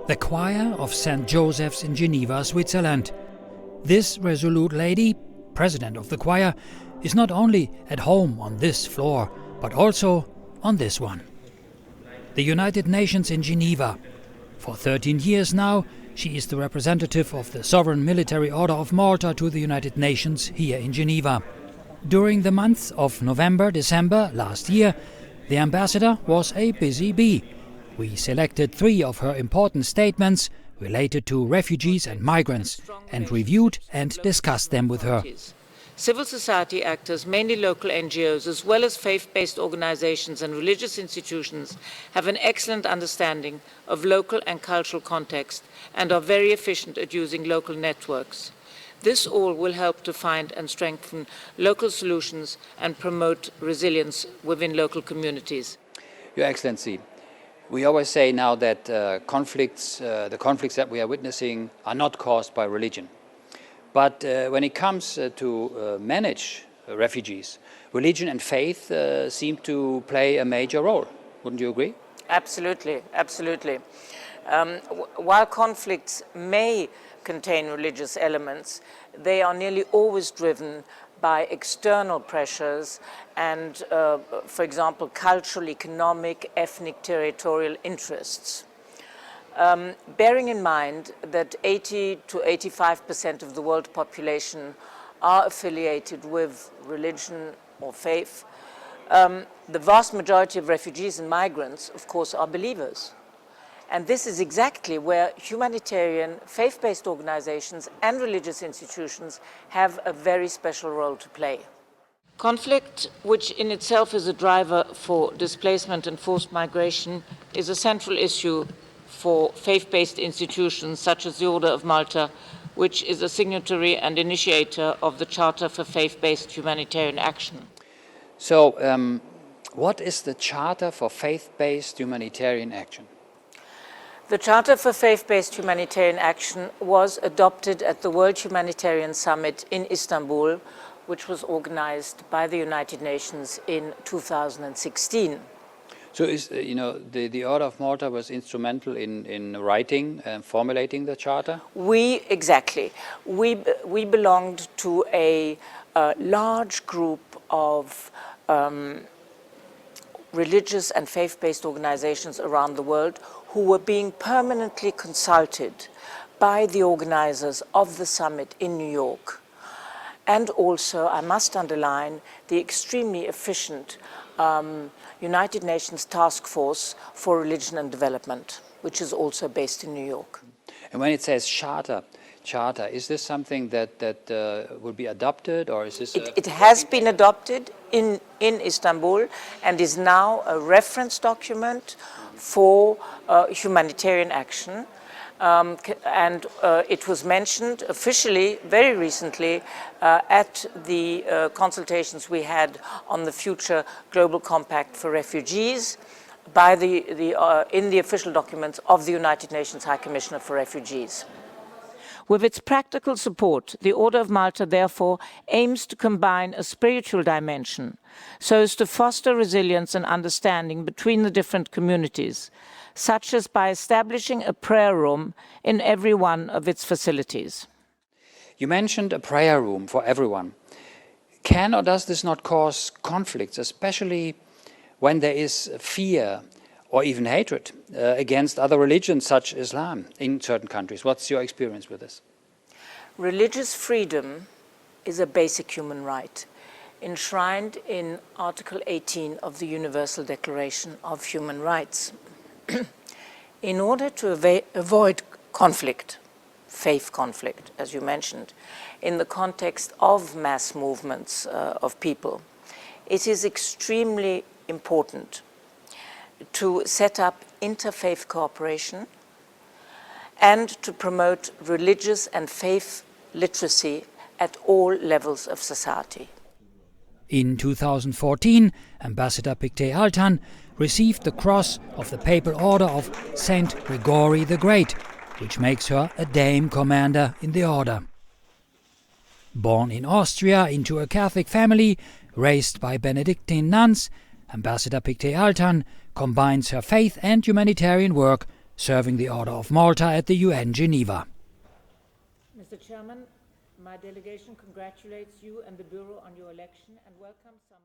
the choir of St. Joseph's in Geneva, Switzerland. This resolute lady, president of the choir, is not only at home on this floor, but also on this one. The United Nations in Geneva. For 13 years now, she is the representative of the Sovereign Military Order of Malta to the United Nations here in Geneva. During the months of November-December last year, the ambassador was a busy bee. We selected 3 of her important statements related to refugees and migrants and reviewed and discussed them with her. Civil society actors, mainly local NGOs, as well as faith-based organizations and religious institutions, have an excellent understanding of local and cultural context and are very efficient at using local networks. This all will help to find and strengthen local solutions and promote resilience within local communities. Your Excellency, we always say now that the conflicts that we are witnessing are not caused by religion. But when it comes to manage refugees, religion and faith seem to play a major role. Wouldn't you agree? Absolutely, absolutely. While conflicts may contain religious elements, they are nearly always driven by external pressures and, for example, cultural, economic, ethnic, territorial interests. Bearing in mind that 80 to 85% of the world population are affiliated with religion or faith, the vast majority of refugees and migrants, of course, are believers. And this is exactly where humanitarian, faith-based organizations and religious institutions have a very special role to play. Conflict, which in itself is a driver for displacement and forced migration, is a central issue for faith-based institutions such as the Order of Malta, which is a signatory and initiator of the Charter for Faith-Based Humanitarian Action. So, what is the Charter for Faith-Based Humanitarian Action? The Charter for Faith-Based Humanitarian Action was adopted at the World Humanitarian Summit in Istanbul, which was organized by the United Nations in 2016. So, the Order of Malta was instrumental in writing and formulating the Charter? Exactly. We belonged to a large group of religious and faith-based organizations around the world who were being permanently consulted by the organizers of the summit in New York. And also, I must underline, the extremely efficient United Nations Task Force for Religion and Development, which is also based in New York. And when it says charter, is this something that will be adopted, or is this? It has been adopted in Istanbul and is now a reference document for humanitarian action. And it was mentioned officially very recently at the consultations we had on the future Global Compact for Refugees by in the official documents of the United Nations High Commissioner for Refugees. With its practical support, the Order of Malta therefore aims to combine a spiritual dimension so as to foster resilience and understanding between the different communities, such as by establishing a prayer room in every one of its facilities. You mentioned a prayer room for everyone. Can or does this not cause conflicts, especially when there is fear or even hatred against other religions such as Islam in certain countries? What's your experience with this? Religious freedom is a basic human right, enshrined in Article 18 of the Universal Declaration of Human Rights. In order to avoid conflict, faith conflict, as you mentioned, in the context of mass movements of people, it is extremely important to set up interfaith cooperation and to promote religious and faith literacy at all levels of society. In 2014, Ambassador Pictet-Althann received the Cross of the Papal Order of St. Gregori the Great, which makes her a Dame Commander in the order. Born in Austria into a Catholic family, raised by Benedictine nuns, Ambassador Pictet-Althann combines her faith and humanitarian work serving the Order of Malta at the UN Geneva. Mr. Chairman, my delegation congratulates you and the Bureau on your election and welcomes some